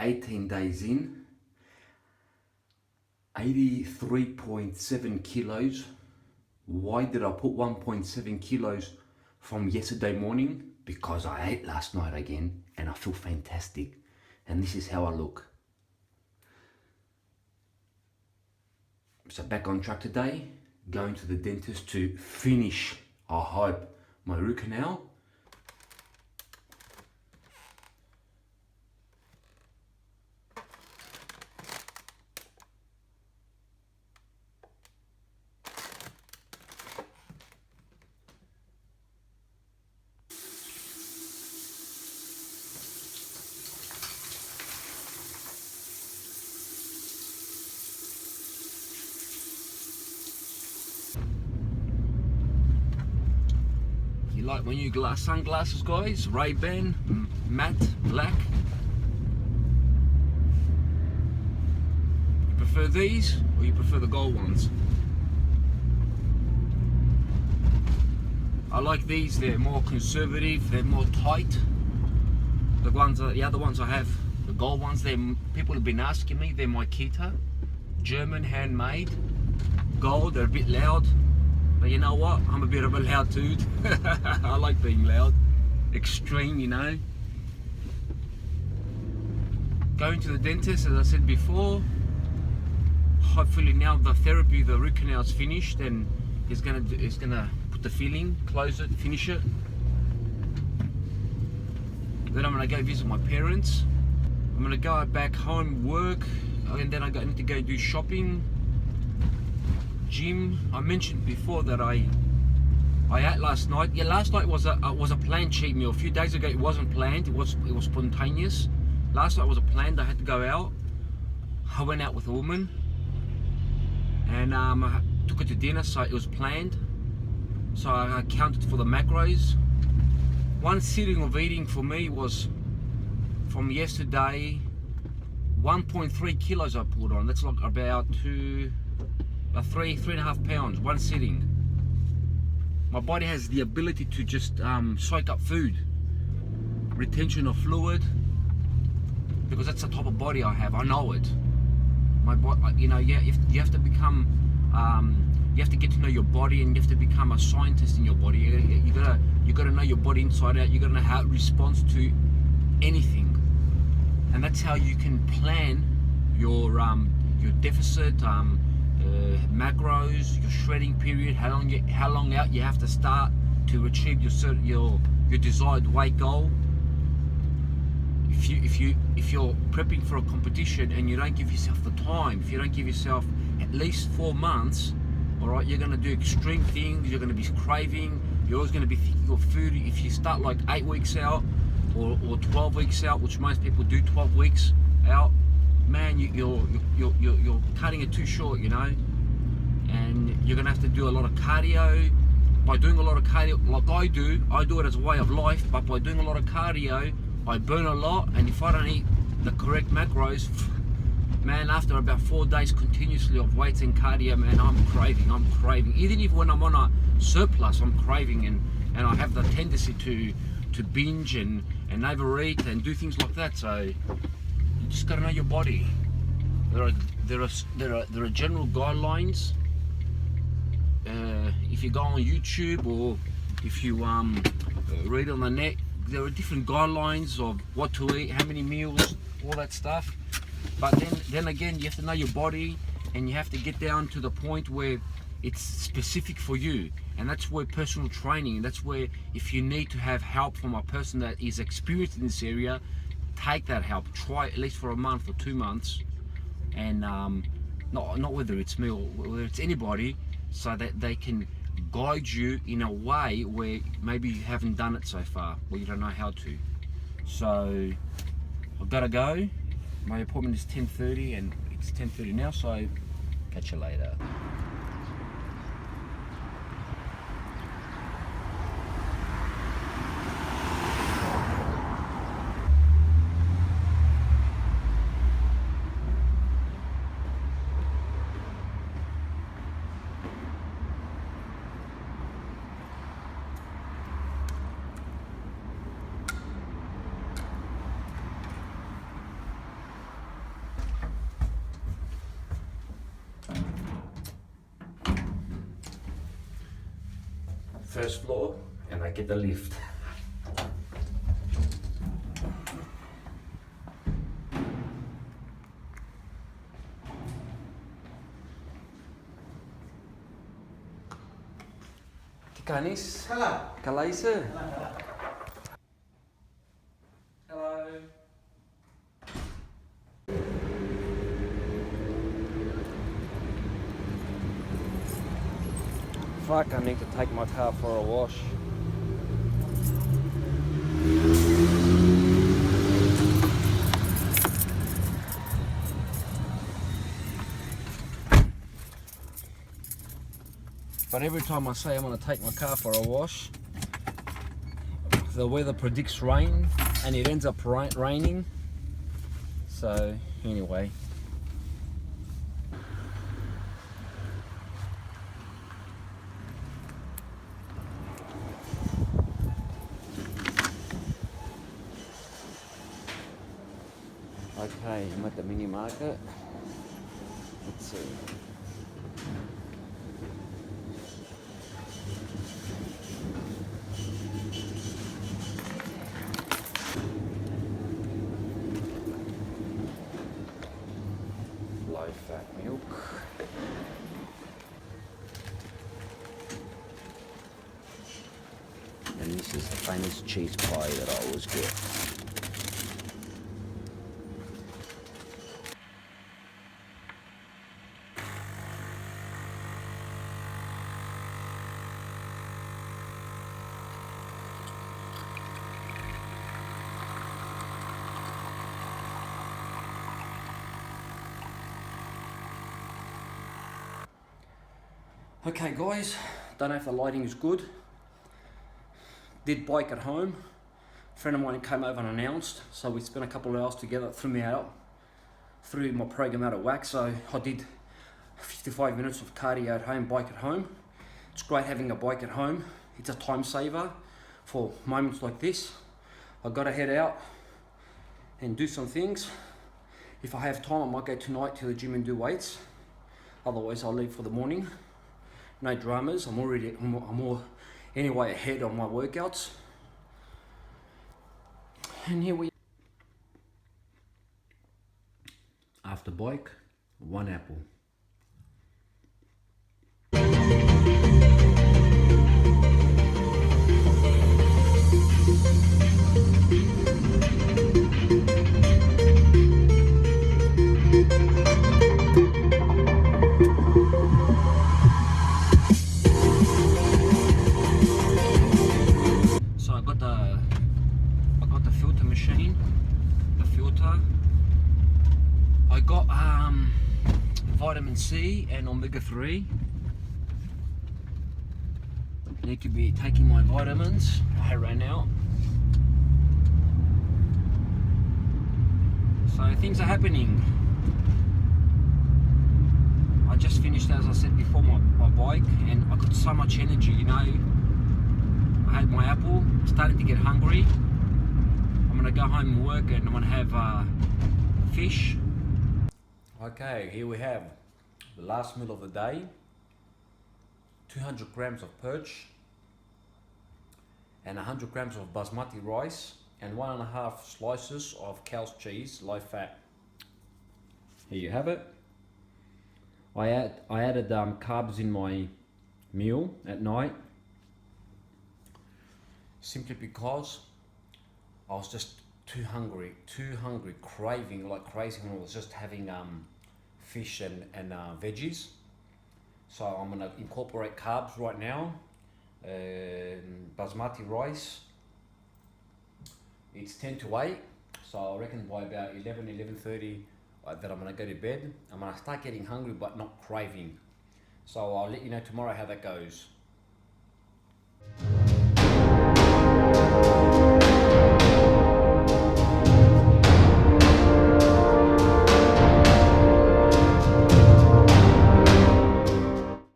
18 days in, 83.7 kilos. Why did I put 1.7 kilos from yesterday morning? Because I ate last night again and I feel fantastic. And this is how I look. So back on track today, going to the dentist to finish, I hope, my root canal. You like my new sunglasses, guys? Ray-Ban, matte black. You prefer these or you prefer the gold ones? I like these. They're more conservative. They're more tight. The other ones I have, the gold ones. People have been asking me. They're my Kita, German, handmade, gold. They're a bit loud. But you know what? I'm a bit of a loud dude. I like being loud. Extreme, you know. Going to the dentist, as I said before. Hopefully now the therapy, the root canal is finished, and he's gonna put the filling, close it, finish it. Then I'm gonna go visit my parents. I'm gonna go back home, work, and then need to go do shopping. Gym. I mentioned before that I ate last night. Yeah, last night was a planned cheat meal. A few days ago it wasn't planned. It was spontaneous. Last night was a planned. I had to go out. I went out with a woman, and I took her to dinner. So it was planned. So I counted for the macros. One sitting of eating for me was from yesterday. 1.3 kilos I put on. That's like about 3.5 pounds, one sitting. My body has the ability to just soak up food, retention of fluid, because that's the type of body I have. I know it. My body, you know, yeah. If you have to become, you have to get to know your body, and you have to become a scientist in your body. You gotta know your body inside out. You gotta know how it responds to anything, and that's how you can plan your deficit. Macros, your shredding period, how long out you have to start to achieve your desired weight goal. If you're prepping for a competition and you don't give yourself the time, if you don't give yourself at least 4 months, all right, you're going to do extreme things. You're going to be craving. You're always going to be thinking of food. If you start like 8 weeks out or 12 weeks out, which most people do 12 weeks out, man, you're cutting it too short, you know. And you're gonna have to do a lot of cardio. By doing a lot of cardio, like I do it as a way of life. But by doing a lot of cardio, I burn a lot. And if I don't eat the correct macros, man, after about 4 days continuously of weights and cardio, man, I'm craving. Even if when I'm on a surplus, I'm craving, and I have the tendency to binge and overeat and do things like that. So you just gotta know your body. There are general guidelines. If you go on YouTube or if you read on the net, there are different guidelines of what to eat, how many meals, all that stuff. But then again, you have to know your body, and you have to get down to the point where it's specific for you. And that's where personal training, and that's where if you need to have help from a person that is experienced in this area, take that help. Try at least for a month or 2 months, and not whether it's me or whether it's anybody, so that they can guide you in a way where maybe you haven't done it so far, or you don't know how to. So I've got to go. My appointment is 10:30 and it's 10:30 now, so catch you later. first floor and I get the lift. Kanis? Hello. Kalaisa? Hello. Fuck, I need to take my car for a wash. But every time I say I'm going to take my car for a wash, the weather predicts rain and it ends up raining. So anyway. Okay, I'm at the mini market. Let's see. Low fat milk. And this is the famous cheese pie that I always get. Okay guys, don't know if the lighting is good. Did bike at home. A friend of mine came over unannounced, so we spent a couple of hours together, threw my program out of whack, so I did 55 minutes of cardio at home, bike at home. It's great having a bike at home. It's a time saver for moments like this. I've got to head out and do some things. If I have time, I might go tonight to the gym and do weights. Otherwise, I'll leave for the morning. No dramas. I'm more anyway ahead on my workouts. And here we. After bike, 1 apple. I got vitamin C and omega-3. Need to be taking my vitamins. I ran out. So things are happening. I just finished, as I said before, my bike, and I got so much energy, you know. I had my apple, starting to get hungry. I'm gonna go home and work, and I'm gonna have fish. Okay, here we have the last meal of the day. 200 grams of perch and 100 grams of basmati rice and 1.5 slices of cow's cheese, low fat. Here you have it. I added carbs in my meal at night simply because I was just too hungry, craving like crazy when I was just having fish and veggies. So I'm gonna incorporate carbs right now. Basmati rice, it's 10 to 8, so I reckon by about 11:30 that I'm gonna go to bed. I'm gonna start getting hungry but not craving. So I'll let you know tomorrow how that goes.